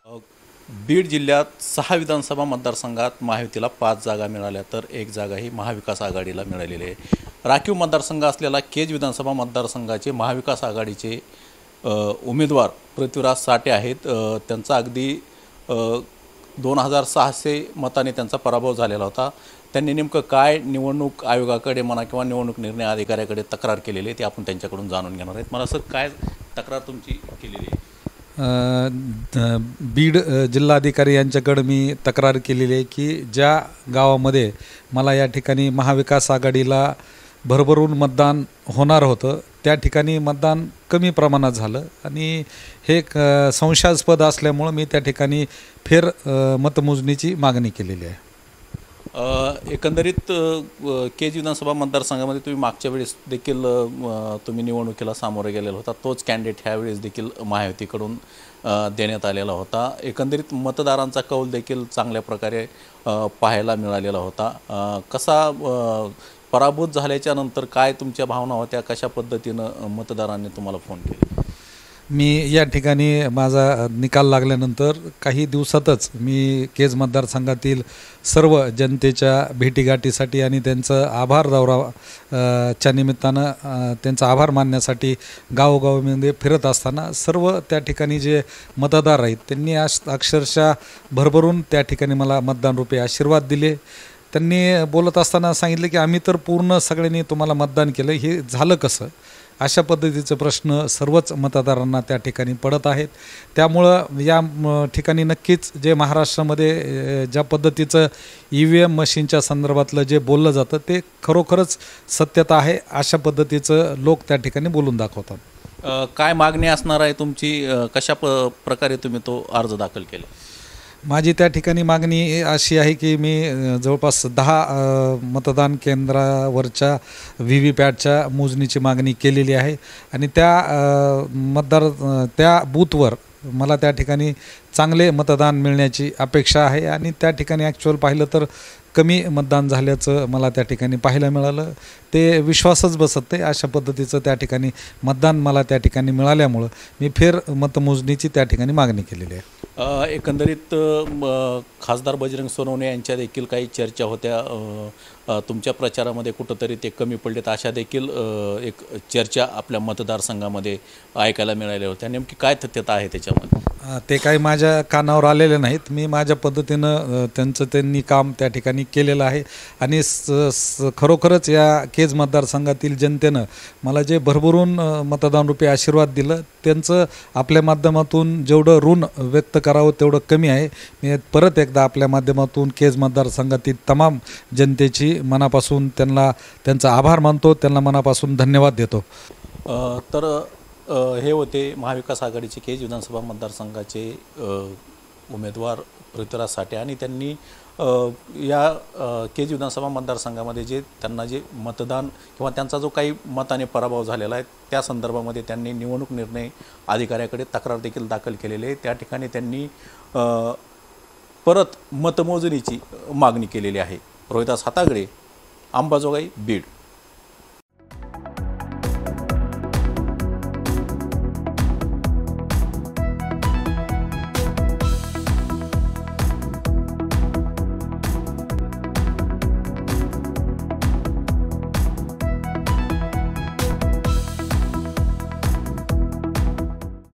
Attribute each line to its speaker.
Speaker 1: अ, बीड जिल्ह्यात 6 विधानसभा मतदारसंघात महायुतीला 5 जागा मिळाल्या तर 1 जागा ही महाविकास आघाडीला मिळालेली आहे. राखीव मतदारसंघ असलेला केज विधानसभा मतदारसंघाचे महाविकास आघाडीचे उमेदवार पृथ्वीराज साठे आहेत. त्यांचा अगदी 2600 मताने त्यांचा पराभव झालेला होता. त्यांनी नेमकं काय निवडणूक आयोगाकडे म्हणा किंवा निवडणूक निर्णय अधिकाऱ्याकडे तक्रार केलेली आहे ते आपण त्यांच्याकडून जाणून घेणार आहेत. मला सर काय तक्रार तुमची केलेली आहे?
Speaker 2: बीड जिल्हाधिकारी यांच्याकडे मी तक्रार केलेली आहे की ज्या गावामध्ये मला या ठिकाणी महाविकास आघाडीला भरभरून मतदान होणार होतं त्या ठिकाणी मतदान कमी प्रमाणात झालं आणि हे संशयास्पद असल्यामुळं मी त्या ठिकाणी मतमोजणीची मागणी केलेली आहे.
Speaker 1: एकंदरीत केज विधानसभा मतदारसंघामध्ये तुम्ही मागच्या वेळेस देखील तुम्ही निवडणुकीला सामोरे गेलेला होता. तोच कॅन्डिडेट ह्यावेळेस देखील महायुतीकडून देण्यात आलेला होता. एकंदरीत मतदारांचा कौल देखील चांगल्या प्रकारे पाहायला मिळालेला होता. कसा पराभूत झाल्याच्या नंतर काय तुमच्या भावना होत्या? कशा पद्धतीनं मतदारांनी तुम्हाला फोन केले?
Speaker 2: मी या ठिकाणी माझा निकाल लागल्यानंतर काही दिवसातच मी केज मतदारसंघातील सर्व जनतेच्या भेटीगाठीसाठी आणि त्यांचं आभार दौरा च्या निमित्तानं त्यांचा आभार मानण्यासाठी गावोगावामध्ये फिरत असताना सर्व त्या ठिकाणी जे मतदार आहेत त्यांनी अक्षरशः भरभरून त्या ठिकाणी मला मतदानरूपी आशीर्वाद दिले. त्यांनी बोलत असताना सांगितले की आम्ही तर पूर्ण सगळ्यांनी तुम्हाला मतदान केलं, हे झालं कसं? अशा पद्धतीचे प्रश्न सर्वच मतदारांना त्या ठिकाणी पडत आहेत. त्यामुळं या ठिकाणी नक्कीच जे महाराष्ट्रामध्ये ज्या पद्धतीचं EVM मशीनच्या संदर्भातलं जे बोललं जातं ते खरोखरच सत्यता आहे अशा पद्धतीचं लोक त्या ठिकाणी बोलून दाखवतात.
Speaker 1: काय मागणी असणार आहे तुमची? कशा प्रकारे तुम्ही तो अर्ज दाखल केला?
Speaker 2: माझी त्या ठिकाणी मागणी अशी आहे की मी जवळपास 10 मतदान केंद्रावरच्या VVPATच्या मोजणीची मागणी केलेली आहे आणि त्या बूथवर मला त्या ठिकाणी चांगले मतदान मिळण्याची अपेक्षा आहे आणि त्या ठिकाणी ॲक्च्युअल पाहिलं तर कमी मतदान झाल्याचं मला त्या ठिकाणी पाहायला मिळालं. ते विश्वासच बसत नाही अशा पद्धतीचं त्या ठिकाणी मतदान मला त्या ठिकाणी मिळाल्यामुळं मी मतमोजणीची त्या ठिकाणी मागणी केलेली आहे.
Speaker 1: एकंदरीत खासदार बजरंग सोनवणे यांच्या देखील काही चर्चा होत्या. तुमच्या प्रचारामध्ये कुठंतरी ते कमी पडलेत अशा देखील एक चर्चा आपल्या मतदारसंघामध्ये ऐकायला मिळाल्या होत्या. नेमकी काय तथ्यता आहे त्याच्यामध्ये?
Speaker 2: ते काही माझ्या कानावर आलेले नाहीत. मी माझ्या पद्धतीनं त्यांनी काम त्या ठिकाणी केलेलं आहे आणि खरोखरच या केज मतदारसंघातील जनतेनं मला जे भरभरून मतदानरूपी आशीर्वाद दिलं त्यांचं आपल्या माध्यमातून जेवढं ऋण व्यक्त करावं तेवढं कमी आहे. मी परत एकदा आपल्या माध्यमातून केज मतदारसंघातील तमाम जनतेची मनापासून त्यांचा आभार मानतो, त्यांना मनापासून धन्यवाद देतो.
Speaker 1: हे होते महाविकास आघाडीचे केज विधानसभा मतदारसंघाचे उमेदवार पृथ्वीराज साठे आणि त्यांनी या केज विधानसभा मतदारसंघामध्ये त्यांना जे मतदान किंवा त्यांचा जो काही मताने पराभव झालेला आहे त्या संदर्भामध्ये त्यांनी निवडणूक निर्णय अधिकाऱ्याकडे तक्रार देखील दाखल केलेली आहे. त्या ठिकाणी त्यांनी परत मतमोजणीची मागणी केलेली आहे. रोहिदास हातागडे, अंबाजोगाई, बीड.